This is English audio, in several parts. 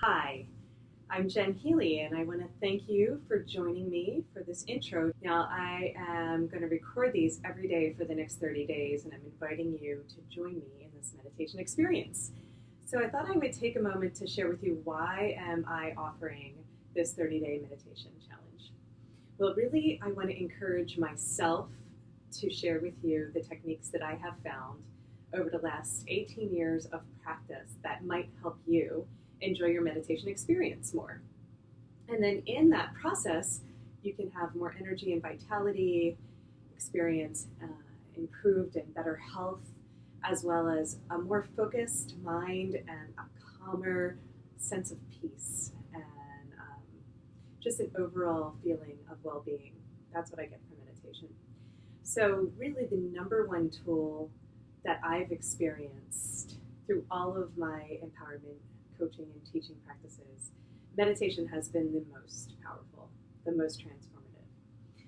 Hi, I'm Jen Healy, and I want to thank you for joining me for this intro. Now, I am going to record these every day for the next 30 days, and I'm inviting you to join me in this meditation experience. So I thought I would take a moment to share with you why am I offering this 30-day meditation challenge. Well, really, I want to encourage myself to share with you the techniques that I have found over the last 18 years of practice that might help you enjoy your meditation experience more. And then in that process, you can have more energy and vitality, experience improved and better health, as well as a more focused mind and a calmer sense of peace and just an overall feeling of well-being. That's what I get from meditation. So really the number one tool that I've experienced through all of my empowerment coaching and teaching practices, meditation has been the most powerful, the most transformative.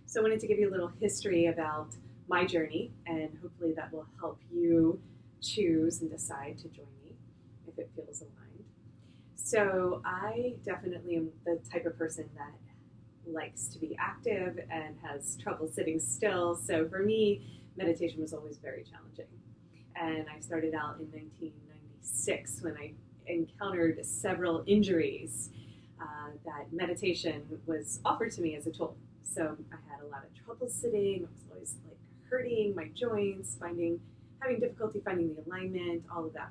So I wanted to give you a little history about my journey, and hopefully that will help you choose and decide to join me if it feels aligned. So I definitely am the type of person that likes to be active and has trouble sitting still. So for me, meditation was always very challenging. And I started out in 1996 when I encountered several injuries that meditation was offered to me as a tool. So I had a lot of trouble sitting. I was always like hurting my joints, having difficulty finding the alignment, all of that.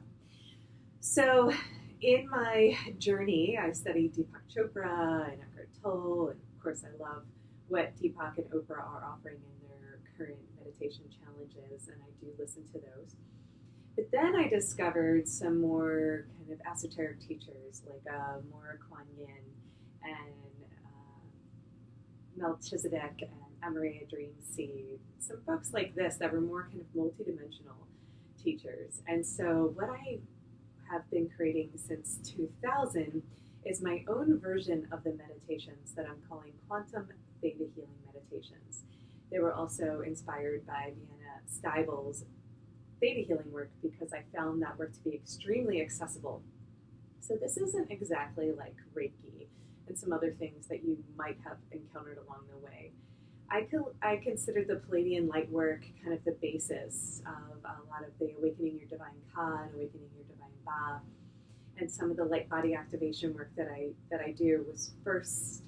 So in my journey, I studied Deepak Chopra and Eckhart Tolle, and of course I love what Deepak and Oprah are offering in their current meditation challenges, and I do listen to those. But then I discovered some more kind of esoteric teachers like Maura Kuan Yin and Melchizedek and Amaria Dreamseed, some folks like this that were more kind of multidimensional teachers. And so what I have been creating since 2000 is my own version of the meditations that I'm calling quantum theta healing meditations. They were also inspired by Vienna Stibel's theta healing work because I found that work to be extremely accessible. So this isn't exactly like Reiki and some other things that you might have encountered along the way. I consider the Palladian light work kind of the basis of a lot of the Awakening Your Divine Ka and Awakening Your Divine Ba. And some of the light body activation work that I do was first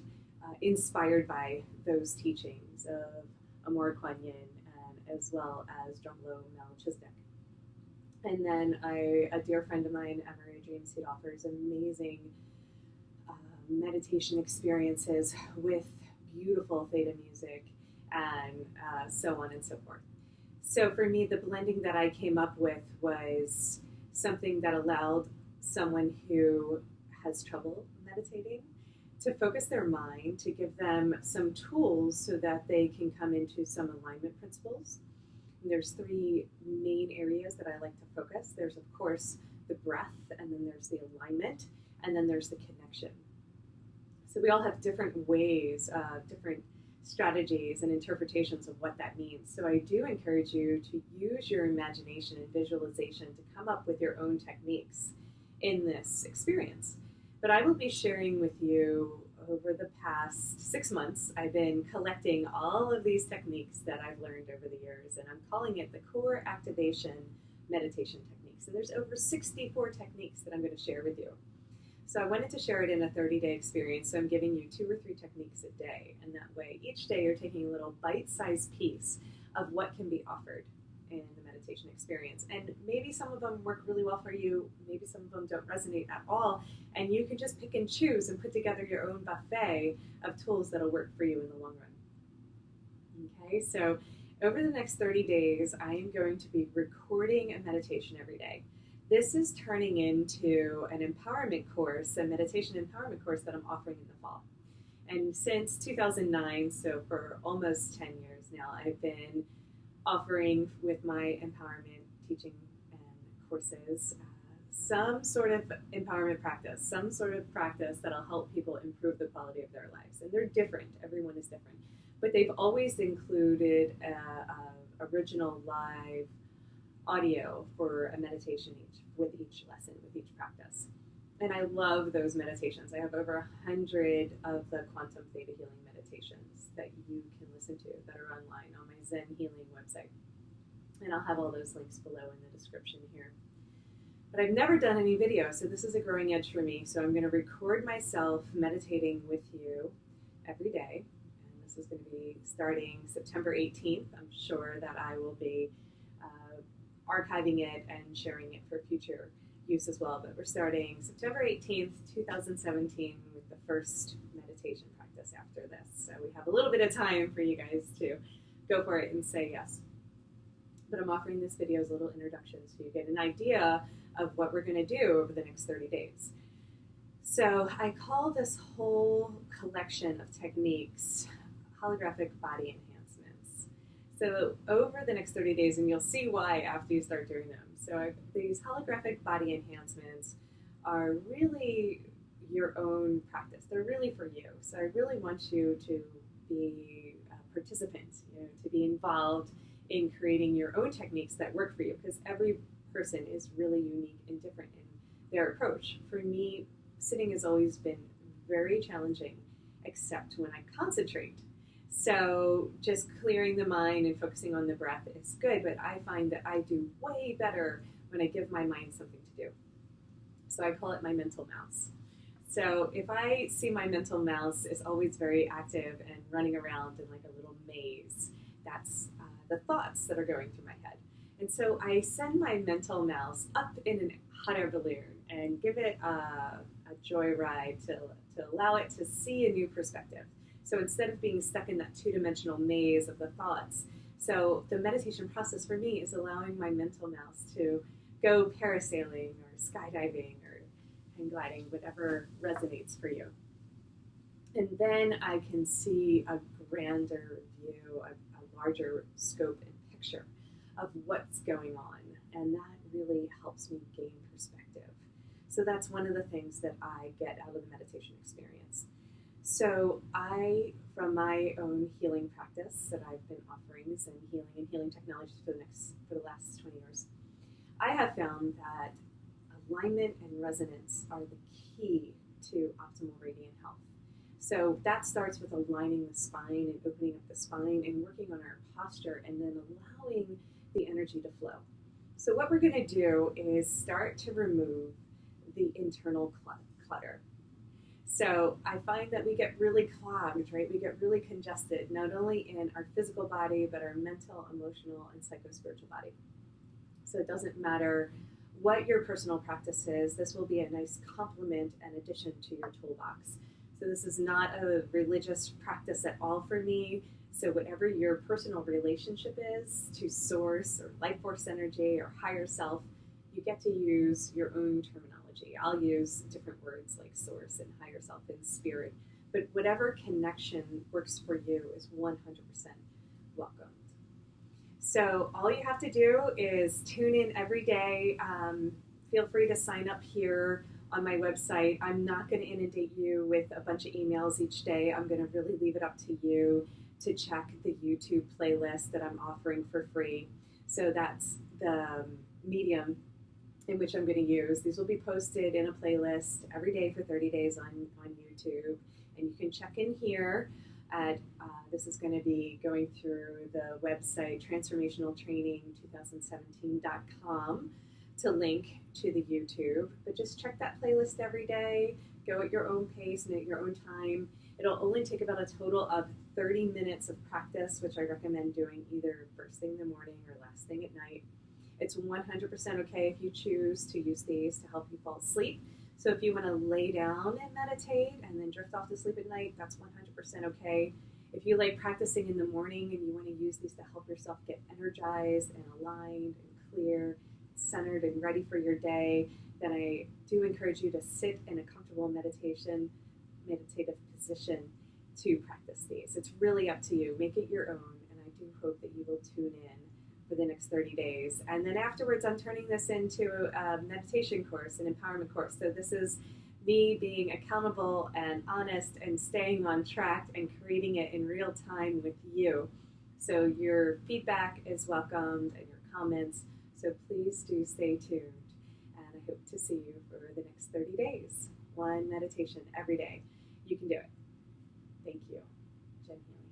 inspired by those teachings of Amor Kuan Yin and as well as Drumlo Melchizedek. And then a dear friend of mine, Amaria Dreamseed, offers amazing meditation experiences with beautiful theta music and so on and so forth. So for me, the blending that I came up with was something that allowed someone who has trouble meditating to focus their mind, to give them some tools so that they can come into some alignment principles. And there's three main areas that I like to focus. There's, of course, the breath, and then there's the alignment, and then there's the connection. So we all have different ways, different strategies and interpretations of what that means. So I do encourage you to use your imagination and visualization to come up with your own techniques in this experience. But I will be sharing with you over the past 6 months, I've been collecting all of these techniques that I've learned over the years, and I'm calling it the Core Activation Meditation Techniques. And there's over 64 techniques that I'm going to share with you. So I wanted to share it in a 30-day experience, so I'm giving you 2 or 3 techniques a day, and that way each day you're taking a little bite-sized piece of what can be offered in the meditation experience. And maybe some of them work really well for you, maybe some of them don't resonate at all, and you can just pick and choose and put together your own buffet of tools that'll work for you in the long run. Okay, so over the next 30 days, I am going to be recording a meditation every day. This is turning into an empowerment course, a meditation empowerment course that I'm offering in the fall. And since 2009, so for almost 10 years now, I've been offering with my empowerment teaching and courses some sort of empowerment practice, some sort of practice that'll help people improve the quality of their lives. And they're different, everyone is different. But they've always included original live audio for a meditation with each lesson, with each practice. And I love those meditations. I have over 100 of the quantum theta healing meditations that you can listen to that are online on my Zen Healing website. And I'll have all those links below in the description here. But I've never done any video, so this is a growing edge for me. So I'm going to record myself meditating with you every day. And this is going to be starting September 18th. I'm sure that I will be archiving it and sharing it for future use as well. But we're starting September 18th, 2017 with the first meditation practice after this. So we have a little bit of time for you guys to go for it and say yes. But I'm offering this video as a little introduction so you get an idea of what we're going to do over the next 30 days. So I call this whole collection of techniques holographic body enhancements. So over the next 30 days, and you'll see why after you start doing them. So these holographic body enhancements are really your own practice. They're really for you. So I really want you to be a participant, to be involved in creating your own techniques that work for you, because every person is really unique and different in their approach. For me, sitting has always been very challenging, except when I concentrate. So just clearing the mind and focusing on the breath is good, but I find that I do way better when I give my mind something to do. So I call it my mental mouse. So if I see my mental mouse is always very active and running around in like a little maze, that's the thoughts that are going through my head. And so I send my mental mouse up in an hot air balloon and give it a joyride to allow it to see a new perspective. So instead of being stuck in that two-dimensional maze of the thoughts, so the meditation process for me is allowing my mental mouse to go parasailing or skydiving or hang gliding, whatever resonates for you. And then I can see a grander view, a larger scope and picture of what's going on. And that really helps me gain perspective. So that's one of the things that I get out of the meditation experience. So from my own healing practice that I've been offering, Zen Healing and healing technologies for the last 20 years, I have found that alignment and resonance are the key to optimal radiant health. So that starts with aligning the spine and opening up the spine and working on our posture and then allowing the energy to flow. So what we're going to do is start to remove the internal clutter. So I find that we get really clogged, right? We get really congested, not only in our physical body, but our mental, emotional, and psycho-spiritual body. So it doesn't matter what your personal practice is, this will be a nice complement and addition to your toolbox. So this is not a religious practice at all for me. So whatever your personal relationship is to source or life force energy or higher self, you get to use your own terminology. I'll use different words like source and higher self and spirit, but whatever connection works for you is 100% welcomed. So all you have to do is tune in every day. Feel free to sign up here on my website. I'm not going to inundate you with a bunch of emails each day. I'm going to really leave it up to you to check the YouTube playlist that I'm offering for free. So that's the medium in which I'm going to use. These will be posted in a playlist every day for 30 days on YouTube. And you can check in here at, this is going to be going through the website transformationaltraining2017.com to link to the YouTube. But just check that playlist every day. Go at your own pace and at your own time. It'll only take about a total of 30 minutes of practice, which I recommend doing either first thing in the morning or last thing at night. It's 100% okay if you choose to use these to help you fall asleep. So if you want to lay down and meditate and then drift off to sleep at night, that's 100% okay. If you like practicing in the morning and you want to use these to help yourself get energized and aligned and clear, centered and ready for your day, then I do encourage you to sit in a comfortable meditative position to practice these. It's really up to you. Make it your own, and I do hope that you will tune in for the next 30 days. And then afterwards, I'm turning this into a meditation course, an empowerment course. So this is me being accountable and honest and staying on track and creating it in real time with you. So your feedback is welcomed and your comments. So please do stay tuned. And I hope to see you for the next 30 days. One meditation every day. You can do it. Thank you. Jen Healy.